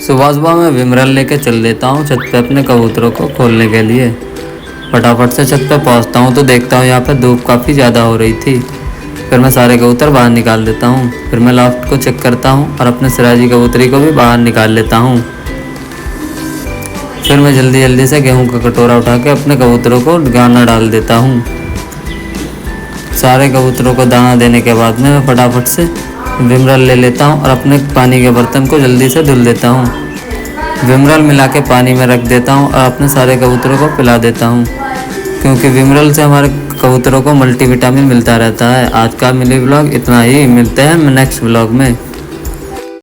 सुबह सुबह मैं विमरल लेके चल देता हूँ छत पे अपने कबूतरों को खोलने के लिए। फटाफट से छत पे पहुँचता हूँ तो देखता हूँ यहाँ पे धूप काफ़ी ज़्यादा हो रही थी। फिर मैं सारे कबूतर बाहर निकाल देता हूँ। फिर मैं लॉफ्ट को चेक करता हूँ और अपने सिराजी कबूतरी को भी बाहर निकाल लेता हूँ। फिर मैं जल्दी जल्दी से गेहूँ का कटोरा उठा के अपने कबूतरों को दाना डाल देता हूँ। सारे कबूतरों को दाना देने के बाद में मैं फटाफट से विमरल ले लेता हूँ और अपने पानी के बर्तन को जल्दी से धुल देता हूँ। विमरल मिला के पानी में रख देता हूँ और अपने सारे कबूतरों को पिला देता हूँ, क्योंकि विमरल से हमारे कबूतरों को मल्टीविटामिन मिलता रहता है। आज का मिनी व्लॉग इतना ही, मिलते हैं नेक्स्ट व्लॉग में।